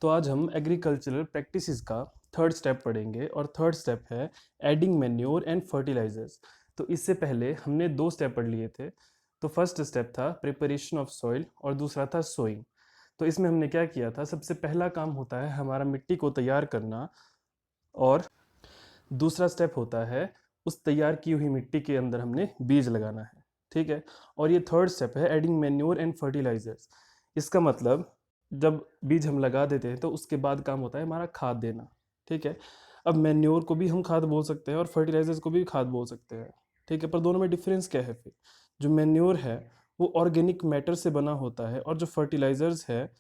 तो आज हम एग्रीकल्चरल प्रैक्टिसेस का थर्ड स्टेप पढ़ेंगे और थर्ड स्टेप है एडिंग मैन्योर एंड फर्टिलाइजर्स। तो इससे पहले हमने दो स्टेप पढ़ लिए थे। तो फर्स्ट स्टेप था प्रिपरेशन ऑफ सॉइल और दूसरा था सोइंग। तो इसमें हमने क्या किया था, सबसे पहला काम होता है हमारा मिट्टी को तैयार करना, और दूसरा स्टेप होता है उस तैयार की हुई मिट्टी के अंदर हमने बीज लगाना है। ठीक है। और ये थर्ड स्टेप है एडिंग मैन्योर एंड फर्टिलाइजर्स। इसका मतलब जब बीज हम लगा देते हैं तो उसके बाद काम होता है हमारा खाद देना। ठीक है। अब मैन्योर को भी हम खाद बोल सकते हैं और फर्टिलाइजर्स को भी खाद बोल सकते हैं। ठीक है। पर दोनों में डिफरेंस क्या है फिर? जो मैन्योर है वो ऑर्गेनिक मैटर से बना होता है और जो फर्टिलाइजर्स है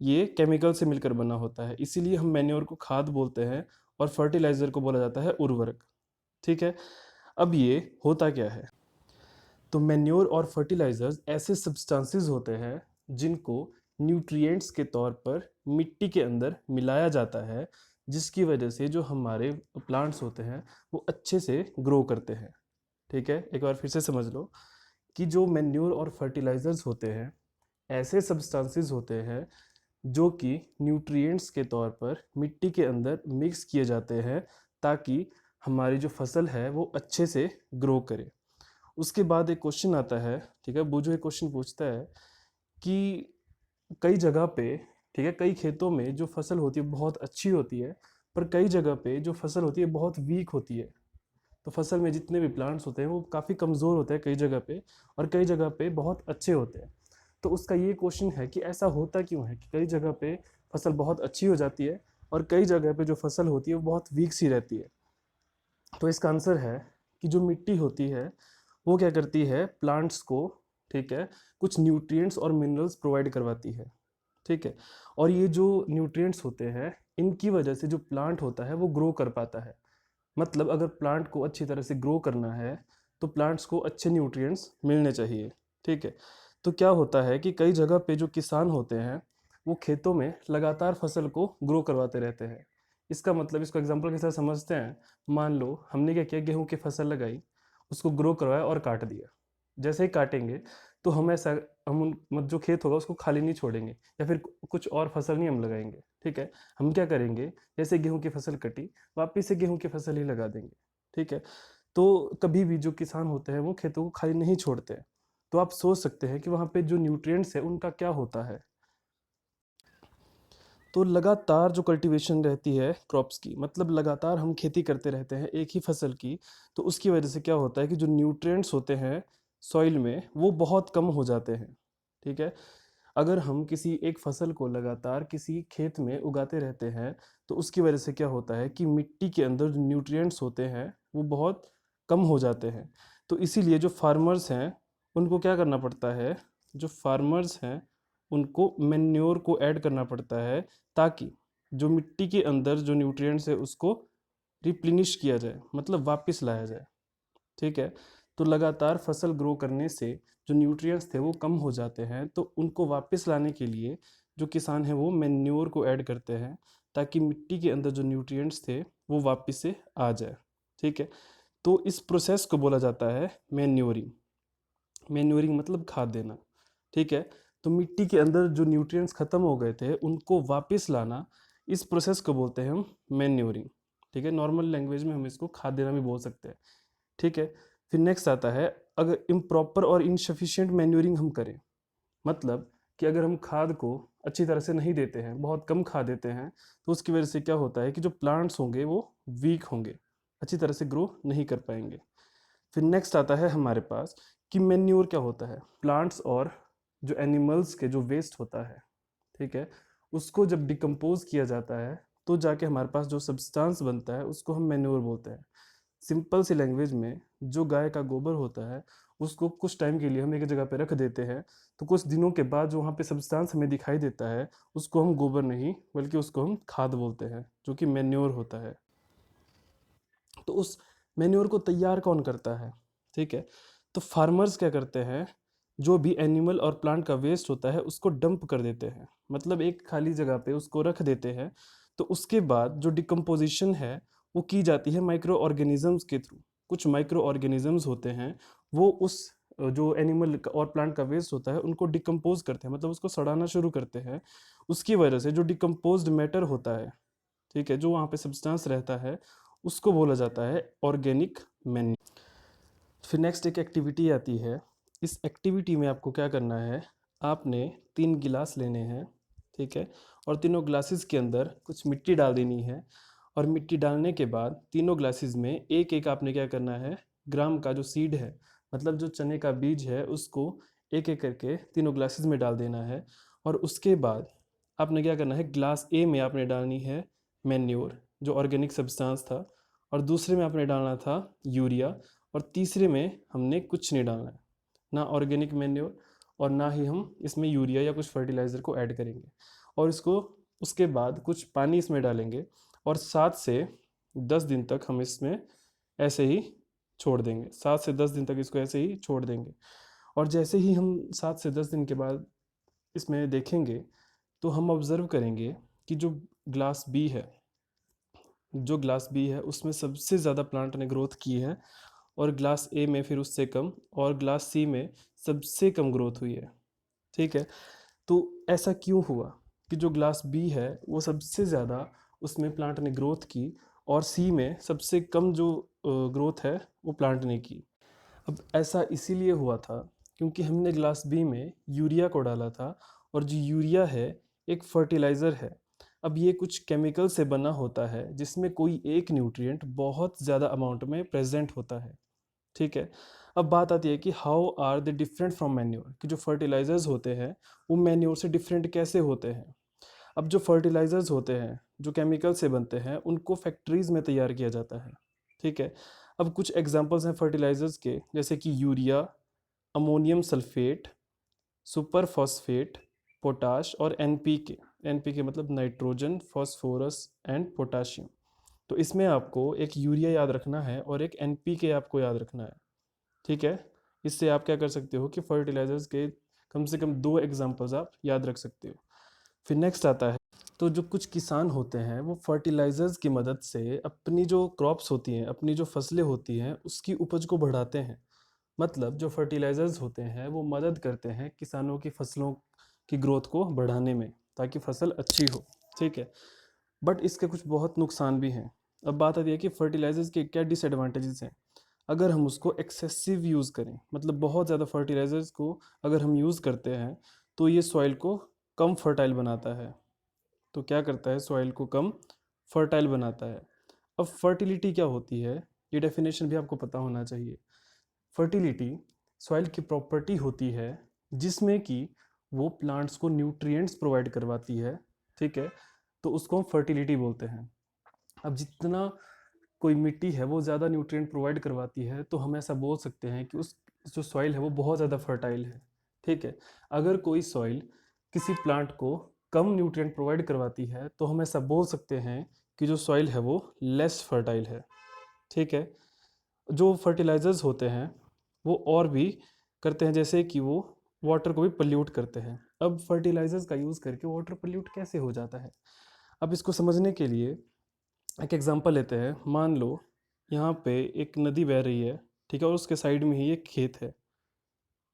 ये केमिकल से मिलकर बना होता है, इसीलिए हम मैन्योर को खाद बोलते हैं और फर्टिलाइजर को बोला जाता है उर्वरक। ठीक है। अब ये होता क्या है? तो मैन्योर और फर्टिलाइजर्स ऐसे सब्सटेंसेस होते हैं जिनको न्यूट्रिएंट्स के तौर पर मिट्टी के अंदर मिलाया जाता है, जिसकी वजह से जो हमारे प्लांट्स होते हैं वो अच्छे से ग्रो करते हैं। ठीक है। एक बार फिर से समझ लो कि जो मैन्योर और फर्टिलाइजर्स होते हैं ऐसे सब्सटेंसेस होते हैं जो कि न्यूट्रिएंट्स के तौर पर मिट्टी के अंदर मिक्स किए जाते हैं ताकि हमारी जो फसल है वो अच्छे से ग्रो करे। उसके बाद एक क्वेश्चन आता है। ठीक है। वो जो एक क्वेश्चन पूछता है कि कई जगह पे, ठीक है, कई खेतों में जो फसल होती है बहुत अच्छी होती है, पर कई जगह पे जो फसल होती है बहुत वीक होती है। तो फसल में जितने भी प्लांट्स होते हैं वो काफ़ी कमज़ोर होते हैं कई जगह पे, और कई जगह पे बहुत अच्छे होते हैं। तो उसका ये क्वेश्चन है कि ऐसा होता क्यों है कि कई जगह पे फसल बहुत अच्छी हो जाती है और कई जगह पे जो फसल होती है वो बहुत वीक सी रहती है। तो इसका आंसर है कि जो मिट्टी होती है वो क्या करती है प्लांट्स को, ठीक है, कुछ न्यूट्रिएंट्स और मिनरल्स प्रोवाइड करवाती है। ठीक है। और ये जो न्यूट्रिएंट्स होते हैं इनकी वजह से जो प्लांट होता है वो ग्रो कर पाता है। मतलब अगर प्लांट को अच्छी तरह से ग्रो करना है तो प्लांट्स को अच्छे न्यूट्रिएंट्स मिलने चाहिए। ठीक है। तो क्या होता है कि कई जगह पे जो किसान होते हैं वो खेतों में लगातार फसल को ग्रो करवाते रहते हैं। इसका मतलब इसको एग्जांपल के साथ समझते हैं। मान लो हमने क्या किया, गेहूं की फसल लगाई, उसको ग्रो करवाया और काट दिया। जैसे ही काटेंगे तो हम ऐसा, हम जो खेत होगा उसको खाली नहीं छोड़ेंगे या फिर कुछ और फसल नहीं हम लगाएंगे। ठीक है। हम क्या करेंगे, जैसे गेहूं की फसल कटी वापिस से गेहूं की फसल ही लगा देंगे। ठीक है। तो कभी भी जो किसान होते हैं वो खेतों को खाली नहीं छोड़ते हैं। तो आप सोच सकते हैं कि वहाँ पे जो न्यूट्रिएंट्स है उनका क्या होता है। तो लगातार जो कल्टीवेशन रहती है क्रॉप्स की, मतलब लगातार हम खेती करते रहते हैं एक ही फसल की, तो उसकी वजह से क्या होता है कि जो न्यूट्रिएंट्स होते हैं सॉइल में वो बहुत कम हो जाते हैं। ठीक है। अगर हम किसी एक फसल को लगातार किसी खेत में उगाते रहते हैं तो उसकी वजह से क्या होता है कि मिट्टी के अंदर जो न्यूट्रिएंट्स होते हैं वो बहुत कम हो जाते हैं। तो इसीलिए जो फार्मर्स हैं उनको क्या करना पड़ता है, जो फार्मर्स हैं उनको मैन्योर को ऐड करना पड़ता है ताकि जो मिट्टी के अंदर जो न्यूट्रिएंट्स है उसको रिप्लेनिश किया जाए, मतलब वापस लाया जाए। ठीक है। तो लगातार फसल ग्रो करने से जो न्यूट्रिएंट्स थे वो कम हो जाते हैं, तो उनको वापस लाने के लिए जो किसान है वो मैन्योर को ऐड करते हैं ताकि मिट्टी के अंदर जो न्यूट्रिएंट्स थे वो वापस से आ जाए। ठीक है। तो इस प्रोसेस को बोला जाता है मैन्योरिंग। मैन्योरिंग मतलब खाद देना। ठीक है। तो मिट्टी के अंदर जो न्यूट्रिएंट्स खत्म हो गए थे उनको वापस लाना, इस प्रोसेस को बोलते हैं हम मैन्योरिंग। ठीक है। नॉर्मल लैंग्वेज में हम इसको खाद देना भी बोल सकते हैं। ठीक है। फिर नेक्स्ट आता है, अगर इम्प्रॉपर और इनसफिशिएंट मैन्योरिंग हम करें, मतलब कि अगर हम खाद को अच्छी तरह से नहीं देते हैं, बहुत कम खाद देते हैं, तो उसकी वजह से क्या होता है कि जो प्लांट्स होंगे वो वीक होंगे, अच्छी तरह से ग्रो नहीं कर पाएंगे। फिर नेक्स्ट आता है हमारे पास कि मैन्योर क्या होता है, प्लांट्स और जो एनिमल्स के जो वेस्ट होता है, ठीक है, उसको जब डिकम्पोज किया जाता है तो जाके हमारे पास जो सब्सटेंस बनता है उसको हम मैन्योर बोलते हैं। सिंपल सी लैंग्वेज में जो गाय का गोबर होता है उसको कुछ टाइम के लिए हम एक जगह पे रख देते हैं, तो कुछ दिनों के बाद जो वहाँ पे सब्सटेंस हमें दिखाई देता है उसको हम गोबर नहीं बल्कि उसको हम खाद बोलते हैं, जो कि मैन्योर होता है। तो उस मैन्योर को तैयार कौन करता है? ठीक है। तो फार्मर्स क्या करते हैं, जो भी एनिमल और प्लांट का वेस्ट होता है उसको डंप कर देते हैं, मतलब एक खाली जगह पे उसको रख देते हैं। तो उसके बाद जो डिकम्पोजिशन है वो की जाती है माइक्रो ऑर्गेनिजम्स के थ्रू। कुछ माइक्रो ऑर्गेनिजम्स होते हैं वो उस जो एनिमल और प्लांट का वेस्ट होता है उनको डिकम्पोज करते हैं, मतलब उसको सड़ाना शुरू करते हैं। उसकी वजह से जो डिकम्पोज्ड मैटर होता है, ठीक है, जो वहाँ पे सब्सटेंस रहता है, उसको बोला जाता है ऑर्गेनिक मैन्योर। फिर नेक्स्ट एक एक्टिविटी आती है। इस एक्टिविटी में आपको क्या करना है, आपने 3 गिलास लेने हैं, ठीक है, और तीनों ग्लासेस के अंदर कुछ मिट्टी डाल देनी है। और मिट्टी डालने के बाद तीनों ग्लासेस में एक एक आपने क्या करना है, ग्राम का जो सीड है, मतलब जो चने का बीज है, उसको एक एक करके तीनों ग्लासेस में डाल देना है। और उसके बाद आपने क्या करना है, ग्लास ए में आपने डालनी है मैन्योर, जो ऑर्गेनिक सब्सटेंस था, और दूसरे में आपने डालना था यूरिया, और तीसरे में हमने कुछ नहीं डालना है, ना ऑर्गेनिक मैन्योर और ना ही हम इसमें यूरिया या कुछ फर्टिलाइज़र को ऐड करेंगे। और इसको उसके बाद कुछ पानी इसमें डालेंगे, और 7 से 10 दिन तक हम इसमें ऐसे ही छोड़ देंगे। 7 से 10 दिन तक इसको ऐसे ही छोड़ देंगे। और जैसे ही हम 7 से 10 दिन के बाद इसमें देखेंगे, तो हम ऑब्ज़र्व करेंगे कि जो ग्लास बी है उसमें सबसे ज़्यादा प्लांट ने ग्रोथ की है, और ग्लास ए में फिर उससे कम, और ग्लास सी में सबसे कम ग्रोथ हुई है। ठीक है, तो ऐसा क्यों हुआ कि जो ग्लास बी है वो सबसे ज़्यादा उसमें प्लांट ने ग्रोथ की, और सी में सबसे कम जो ग्रोथ है वो प्लांट ने की। अब ऐसा इसीलिए हुआ था क्योंकि हमने ग्लास बी में यूरिया को डाला था, और जो यूरिया है एक फर्टिलाइज़र है। अब ये कुछ केमिकल से बना होता है जिसमें कोई एक न्यूट्रिएंट बहुत ज़्यादा अमाउंट में प्रेजेंट होता है। ठीक है, अब बात आती है कि how are they different from manure, कि जो फर्टिलाइजर्स होते हैं वो मैन्योर से डिफरेंट कैसे होते हैं। अब जो फर्टिलाइजर्स होते हैं जो केमिकल से बनते हैं उनको फैक्ट्रीज में तैयार किया जाता है। ठीक है, अब कुछ एग्जांपल्स हैं फर्टिलाइजर्स के, जैसे कि urea, ammonium sulphate, super phosphate, potash और एनपीके। एनपीके मतलब नाइट्रोजन, फॉस्फोरस एंड पोटाशियम। तो इसमें आपको एक यूरिया याद रखना है और एक एनपीके आपको याद रखना है। ठीक है, इससे आप क्या कर सकते हो कि फर्टिलाइजर्स के कम से कम 2 एग्जांपल्स आप याद रख सकते हो। फिर नेक्स्ट आता है, तो जो कुछ किसान होते हैं वो फर्टिलाइजर्स की मदद से अपनी जो क्रॉप्स होती हैं, अपनी जो फसलें होती हैं, उसकी उपज को बढ़ाते हैं। मतलब जो फर्टिलाइजर्स होते हैं वो मदद करते हैं किसानों की फसलों की ग्रोथ को बढ़ाने में, ताकि फसल अच्छी हो। ठीक है, बट इसके कुछ बहुत नुकसान भी हैं। अब बात आती है कि फर्टिलाइजर्स के क्या डिसएडवांटेजेस हैं। अगर हम उसको एक्सेसिव यूज़ करें, मतलब बहुत ज़्यादा फर्टिलाइजर्स को अगर हम यूज़ करते हैं, तो ये सॉइल को कम फर्टाइल बनाता है। तो क्या करता है, सॉइल को कम फर्टाइल बनाता है। अब फर्टिलिटी क्या होती है, ये डेफिनेशन भी आपको पता होना चाहिए। फर्टिलिटी सॉइल की प्रॉपर्टी होती है जिसमें कि वो प्लांट्स को न्यूट्रिएंट्स प्रोवाइड करवाती है। ठीक है, तो उसको हम फर्टिलिटी बोलते हैं। अब जितना कोई मिट्टी है वो ज़्यादा न्यूट्रिएंट प्रोवाइड करवाती है, तो हम ऐसा बोल सकते हैं कि उस जो सॉइल है वो बहुत ज़्यादा फर्टाइल है। ठीक है, अगर कोई सॉइल किसी प्लांट को कम न्यूट्रिएंट प्रोवाइड करवाती है, तो हम ऐसा बोल सकते हैं कि जो सॉइल है वो लेस फर्टाइल है। ठीक है, जो फर्टिलाइजर्स होते हैं वो और भी करते हैं, जैसे कि वो वाटर को भी पल्यूट करते हैं। अब फर्टिलाइजर्स का यूज़ करके वाटर पल्यूट कैसे हो जाता है, अब इसको समझने के लिए एक एग्जांपल लेते हैं। मान लो यहाँ पे एक नदी बह रही है, ठीक है, और उसके साइड में ही एक खेत है।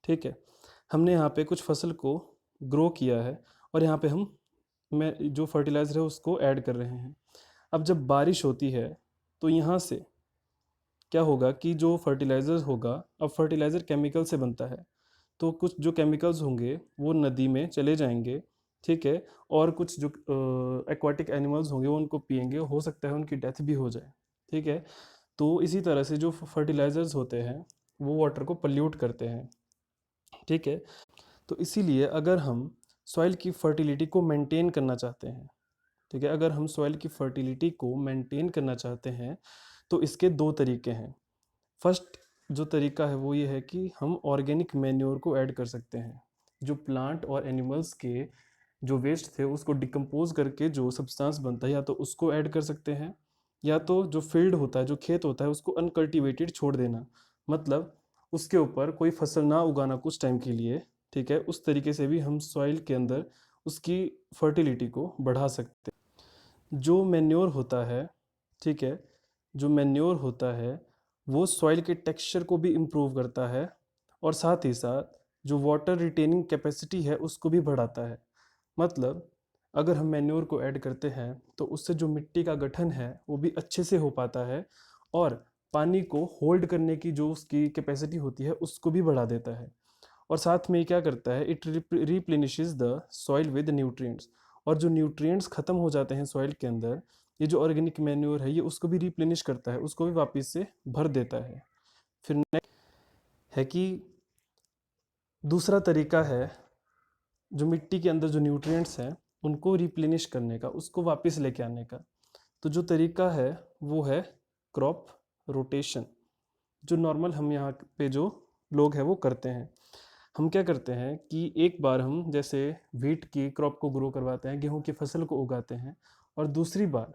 ठीक है, हमने यहाँ पे कुछ फसल को ग्रो किया है, और यहाँ पे हम मैं जो फर्टिलाइज़र है उसको ऐड कर रहे हैं। अब जब बारिश होती है, तो यहाँ से क्या होगा कि जो फर्टिलाइज़र होगा, अब फर्टिलाइज़र केमिकल से बनता है, तो कुछ जो केमिकल्स होंगे वो नदी में चले जाएंगे। ठीक है, और कुछ जो एक्वाटिक एनिमल्स होंगे वो उनको पिएंगे, हो सकता है उनकी डेथ भी हो जाए। ठीक है, तो इसी तरह से जो फर्टिलाइजर्स होते हैं वो वाटर को पल्यूट करते हैं। ठीक है, तो इसीलिए अगर हम सॉइल की फर्टिलिटी को मेंटेन करना चाहते हैं, ठीक है, अगर हम सॉइल की फर्टिलिटी को मेंटेन करना चाहते हैं, तो इसके 2 तरीके हैं। फर्स्ट जो तरीका है वो ये है कि हम ऑर्गेनिक मैन्योर को ऐड कर सकते हैं। जो प्लांट और एनिमल्स के जो वेस्ट थे उसको डिकम्पोज करके जो सब्सटेंस बनता है, या तो उसको ऐड कर सकते हैं, या तो जो फील्ड होता है, जो खेत होता है, उसको अनकल्टिवेटेड छोड़ देना, मतलब उसके ऊपर कोई फसल ना उगाना कुछ टाइम के लिए। ठीक है, उस तरीके से भी हम सॉइल के अंदर उसकी फर्टिलिटी को बढ़ा सकते हैं। जो मैन्योर होता है, ठीक है, जो मैन्योर होता है वो सॉइल के टेक्सचर को भी इम्प्रूव करता है, और साथ ही साथ जो वाटर रिटेनिंग कैपेसिटी है उसको भी बढ़ाता है। मतलब अगर हम मैन्योर को ऐड करते हैं तो उससे जो मिट्टी का गठन है वो भी अच्छे से हो पाता है, और पानी को होल्ड करने की जो उसकी कैपेसिटी होती है उसको भी बढ़ा देता है। और साथ में ये क्या करता है, it replenishes the soil with nutrients, और जो न्यूट्रिएंट्स खत्म हो जाते हैं सॉइल के अंदर, ये जो ऑर्गेनिक मैन्योर है ये उसको भी रिप्लेनिश करता है, उसको भी वापस से भर देता है। फिर नेक्स्ट है कि दूसरा तरीका है जो मिट्टी के अंदर जो न्यूट्रिएंट्स हैं उनको रिप्लेनिश करने का, उसको वापस लेके आने का। तो जो तरीका है वो है क्रॉप रोटेशन, जो नॉर्मल हम यहाँ पे जो लोग हैं वो करते हैं। हम क्या करते हैं कि एक बार हम जैसे व्हीट की क्रॉप को ग्रो करवाते हैं, गेहूं की फसल को उगाते हैं, और दूसरी बार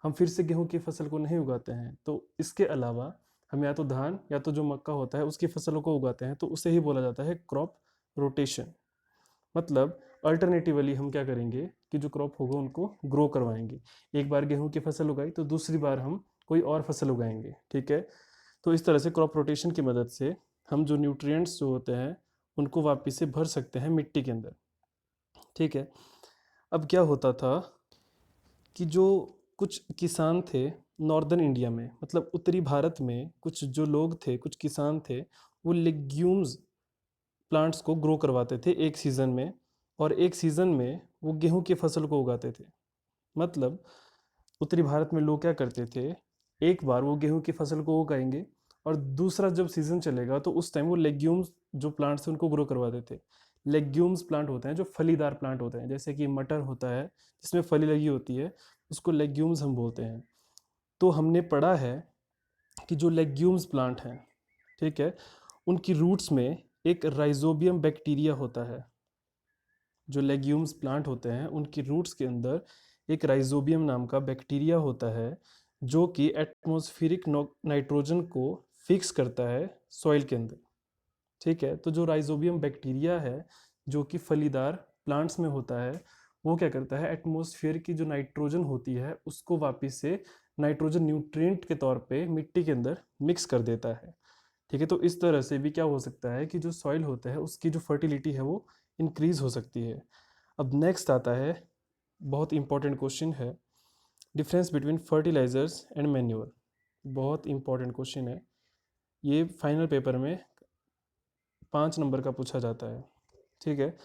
हम फिर से गेहूं की फसल को नहीं उगाते हैं। तो इसके अलावा हम या तो धान या तो जो मक्का होता है उसकी फसलों को उगाते हैं, तो उसे ही बोला जाता है क्रॉप रोटेशन। मतलब अल्टरनेटिवली हम क्या करेंगे कि जो क्रॉप होगा उनको ग्रो करवाएंगे। एक बार गेहूं की फसल उगाई तो दूसरी बार हम कोई और फसल उगाएंगे, ठीक है। तो इस तरह से क्रॉप रोटेशन की मदद से हम जो न्यूट्रिएंट्स जो होते हैं उनको वापस से भर सकते हैं मिट्टी के अंदर, ठीक है। अब क्या होता था कि जो कुछ किसान थे नॉर्दर्न इंडिया में, मतलब उत्तरी भारत में कुछ जो लोग थे, कुछ किसान थे, वो लेग्यूम्स प्लांट्स को ग्रो करवाते थे एक सीज़न में, और एक सीज़न में वो गेहूं की फसल को उगाते थे। मतलब उत्तरी भारत में लोग क्या करते थे, एक बार वो गेहूं की फसल को उगाएंगे, और दूसरा जब सीजन चलेगा तो उस टाइम वो लेग्यूम्स जो प्लांट्स हैं उनको ग्रो करवाते थे। लेग्यूम्स प्लांट होते हैं जो फलीदार प्लांट होते हैं, जैसे कि मटर होता है जिसमें फली लगी होती है, उसको लेग्यूम्स हम बोलते हैं। तो हमने पढ़ा है कि जो लेग्यूम्स प्लांट हैं, ठीक है, उनकी रूट्स में एक राइजोबियम बैक्टीरिया होता है। जो लेग्यूम्स प्लांट होते हैं उनकी रूट्स के अंदर एक राइजोबियम नाम का बैक्टीरिया होता है, जो कि एटमॉस्फेरिक नाइट्रोजन को फिक्स करता है सॉइल के अंदर, ठीक है। तो जो राइजोबियम बैक्टीरिया है जो कि फलीदार प्लांट्स में होता है, वो क्या करता है, एटमॉस्फेयर की जो नाइट्रोजन होती है उसको वापस से नाइट्रोजन न्यूट्रिएंट के तौर पे मिट्टी के अंदर मिक्स कर देता है, ठीक है। तो इस तरह से भी क्या हो सकता है कि जो सॉइल होता है उसकी जो फर्टिलिटी है वो इंक्रीज हो सकती है। अब नेक्स्ट आता है, बहुत इंपॉर्टेंट क्वेश्चन है, difference between fertilizers and manure. बहुत इंपॉर्टेंट क्वेश्चन है ये, फाइनल पेपर में 5 नंबर का पूछा जाता है, ठीक है।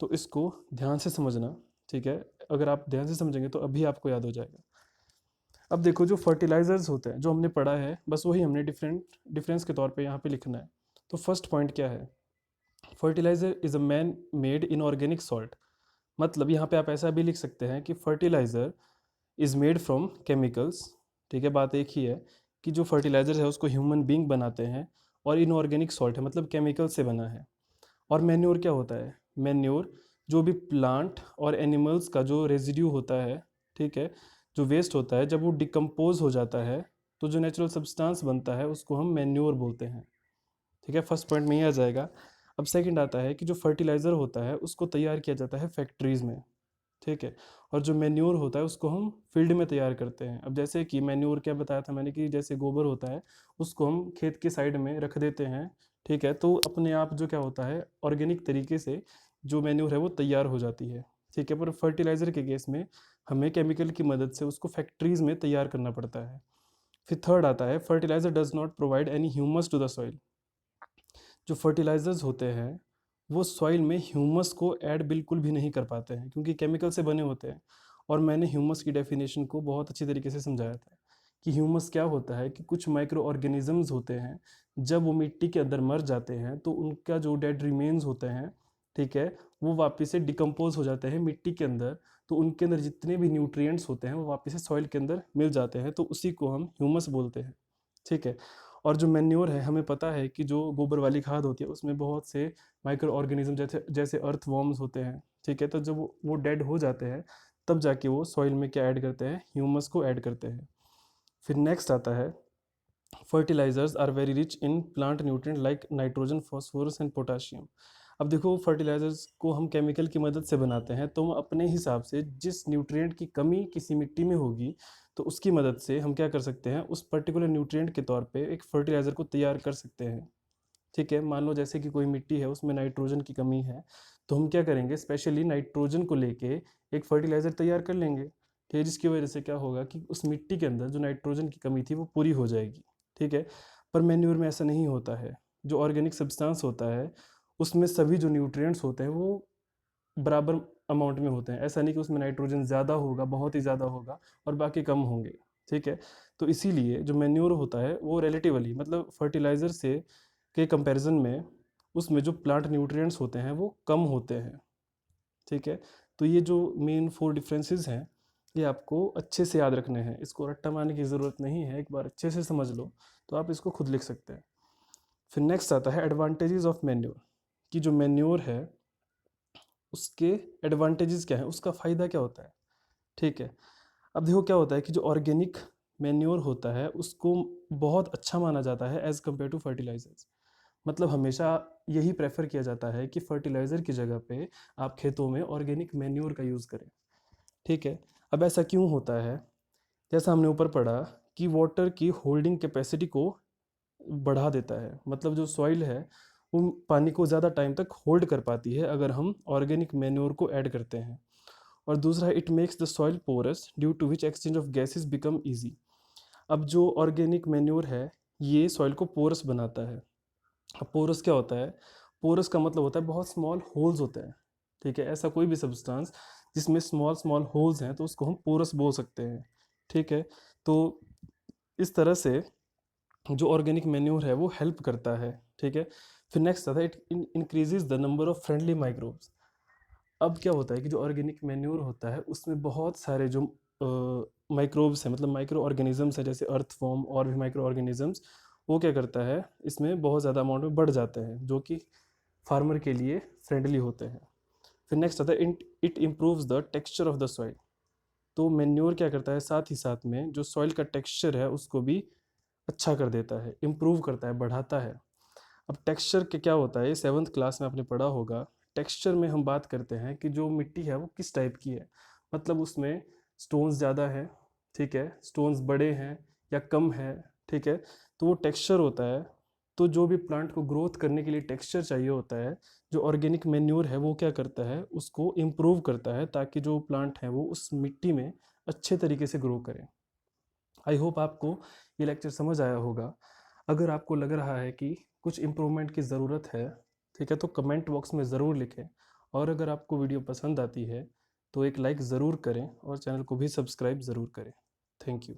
तो इसको ध्यान से समझना, ठीक है। अगर आप ध्यान से समझेंगे तो अभी आपको याद हो जाएगा। अब देखो जो फर्टिलाइजर्स होते हैं जो हमने पढ़ा है बस वही हमने डिफरेंस के तौर पे यहाँ पे लिखना है। तो फर्स्ट पॉइंट क्या है, fertilizer is a man made inorganic salt. मतलब यहाँ पे आप ऐसा भी लिख सकते हैं कि fertilizer is made from chemicals, ठीक है। बात एक ही है कि जो फर्टिलाइजर है उसको ह्यूमन बींग बनाते हैं, और इनऑर्गेनिक सॉल्ट है मतलब केमिकल से बना है। और मैन्योर क्या होता है, मैन्योर जो भी प्लांट और एनिमल्स का जो रेजिड्यू होता है, ठीक है, जो वेस्ट होता है, जब वो डिकम्पोज हो जाता है तो जो नेचुरल सब्सटेंस बनता है उसको हम मैन्योर बोलते हैं, ठीक है। फर्स्ट पॉइंट में ही आ जाएगा। अब सेकंड आता है कि जो फर्टिलाइज़र होता है उसको तैयार किया जाता है फैक्ट्रीज़ में, ठीक है। और जो मैन्योर होता है उसको हम फील्ड में तैयार करते हैं। अब जैसे कि मैन्योर क्या बताया था मैंने कि जैसे गोबर होता है उसको हम खेत के साइड में रख देते हैं, ठीक है। तो अपने आप जो क्या होता है ऑर्गेनिक तरीके से जो मैन्योर है वो तैयार हो जाती है, ठीक है। पर फर्टिलाइज़र के केस में हमें केमिकल की मदद से उसको फैक्ट्रीज़ में तैयार करना पड़ता है। फिर थर्ड आता है, fertilizer does not provide any humus to the soil. जो फर्टिलाइजर्स होते हैं वो सॉइल में ह्यूमस को ऐड बिल्कुल भी नहीं कर पाते हैं क्योंकि केमिकल से बने होते हैं। और मैंने ह्यूमस की डेफिनेशन को बहुत अच्छी तरीके से समझाया था कि ह्यूमस क्या होता है कि कुछ माइक्रो ऑर्गेनिजम्स होते हैं, जब वो मिट्टी के अंदर मर जाते हैं तो उनका जो डेड रिमेन्स होते हैं, ठीक है, वो वापस से डिकम्पोज हो जाते हैं मिट्टी के अंदर। तो उनके अंदर जितने भी न्यूट्रिएंट्स होते हैं वो वापस से सॉइल के अंदर मिल जाते हैं, तो उसी को हम ह्यूमस बोलते हैं, ठीक है। और जो मैन्योर है हमें पता है कि जो गोबर वाली खाद होती है उसमें बहुत से माइक्रो ऑर्गेनिज्म जैसे जैसे अर्थ वॉर्म्स होते हैं, ठीक है। तो जब वो डेड हो जाते हैं तब जाके वो सॉइल में क्या ऐड करते हैं, ह्यूमस को ऐड करते हैं। फिर नेक्स्ट आता है, fertilizers are very rich in plant nutrient like nitrogen phosphorus and potassium. अब देखो फर्टिलाइजर्स को हम केमिकल की मदद से बनाते हैं, तो हम अपने हिसाब से जिस न्यूट्रिएंट की कमी किसी मिट्टी में होगी तो उसकी मदद से हम क्या कर सकते हैं, उस पर्टिकुलर न्यूट्रिएंट के तौर पे एक फर्टिलाइज़र को तैयार कर सकते हैं, ठीक है, मान लो जैसे कि कोई मिट्टी है उसमें नाइट्रोजन की कमी है, तो हम क्या करेंगे, स्पेशली नाइट्रोजन को लेके एक फर्टिलाइज़र तैयार कर लेंगे। ठीक है, जिसकी वजह से क्या होगा कि उस मिट्टी के अंदर जो नाइट्रोजन की कमी थी वो पूरी हो जाएगी। ठीक है, पर मैन्योर में ऐसा नहीं होता है। जो ऑर्गेनिक सब्सटेंस होता है उसमें सभी जो न्यूट्रिएंट्स होते हैं वो बराबर अमाउंट में होते हैं। ऐसा नहीं कि उसमें नाइट्रोजन ज़्यादा होगा, बहुत ही ज़्यादा होगा और बाकी कम होंगे। ठीक है, तो इसीलिए जो मैन्योर होता है वो रिलेटिवली मतलब फर्टिलाइज़र से के कंपैरिजन में उसमें जो प्लांट न्यूट्रिएंट्स होते हैं वो कम होते हैं। ठीक है, तो ये जो मेन 4 डिफरेंसेस हैं ये आपको अच्छे से याद रखने हैं। इसको रट्टा मारने की ज़रूरत नहीं है, एक बार अच्छे से समझ लो तो आप इसको खुद लिख सकते हैं। फिर नेक्स्ट आता है एडवांटेजेस ऑफ मैन्योर, कि जो मैन्योर है उसके एडवांटेजेस क्या हैं, उसका फ़ायदा क्या होता है। ठीक है, अब देखो क्या होता है कि जो ऑर्गेनिक मैन्योर होता है उसको बहुत अच्छा माना जाता है एज़ कम्पेयर टू फर्टिलाइजर्स। मतलब हमेशा यही प्रेफर किया जाता है कि फर्टिलाइज़र की जगह पे आप खेतों में ऑर्गेनिक मैन्योर का यूज़ करें। ठीक है, अब ऐसा क्यों होता है, जैसा हमने ऊपर पढ़ा कि वाटर की होल्डिंग कैपेसिटी को बढ़ा देता है। मतलब जो सॉइल है वो पानी को ज़्यादा टाइम तक होल्ड कर पाती है अगर हम ऑर्गेनिक मैन्योर को ऐड करते हैं। और दूसरा है it makes the soil porous due to which exchange of gases become easy. अब जो ऑर्गेनिक मैन्योर है ये सॉइल को पोरस बनाता है। अब पोरस क्या होता है, पोरस का मतलब होता है बहुत स्मॉल होल्स होते हैं। ठीक है, ऐसा कोई भी सब्सटेंस जिसमें स्मॉल स्मॉल होल्स हैं तो उसको हम पोरस बोल सकते हैं। ठीक है, तो इस तरह से जो ऑर्गेनिक मैन्योर है वो हेल्प करता है। ठीक है, फिर नेक्स्ट आता है it increases the number of friendly microbes. अब क्या होता है कि जो ऑर्गेनिक मैन्योर होता है उसमें बहुत सारे जो माइक्रोब्स हैं मतलब माइक्रो ऑर्गेनिजम्स हैं, जैसे अर्थ फॉर्म और भी माइक्रो ऑर्गेनिजम्स, वो क्या करता है इसमें बहुत ज़्यादा अमाउंट में बढ़ जाते हैं जो कि फार्मर के लिए फ्रेंडली होते हैं। फिर नेक्स्ट आता है it improves the texture of the soil. तो मैन्योर क्या करता है साथ ही साथ में जो सॉइल का टेक्सचर है उसको भी अच्छा कर देता है, इम्प्रूव करता है, बढ़ाता है। अब टेक्सचर के क्या होता है, ये 7th क्लास में आपने पढ़ा होगा। टेक्सचर में हम बात करते हैं कि जो मिट्टी है वो किस टाइप की है, मतलब उसमें स्टोन्स ज़्यादा है, ठीक है, स्टोन्स बड़े हैं या कम है। ठीक है, तो वो टेक्सचर होता है। तो जो भी प्लांट को ग्रोथ करने के लिए टेक्सचर चाहिए होता है, जो ऑर्गेनिक मैन्योर है वो क्या करता है उसको इम्प्रूव करता है ताकि जो प्लांट है वो उस मिट्टी में अच्छे तरीके से ग्रो करें। आई होप आपको ये लेक्चर समझ आया होगा। अगर आपको लग रहा है कि कुछ इम्प्रूवमेंट की ज़रूरत है, ठीक है, तो कमेंट बॉक्स में ज़रूर लिखें। और अगर आपको वीडियो पसंद आती है तो एक लाइक ज़रूर करें और चैनल को भी सब्सक्राइब ज़रूर करें। Thank you.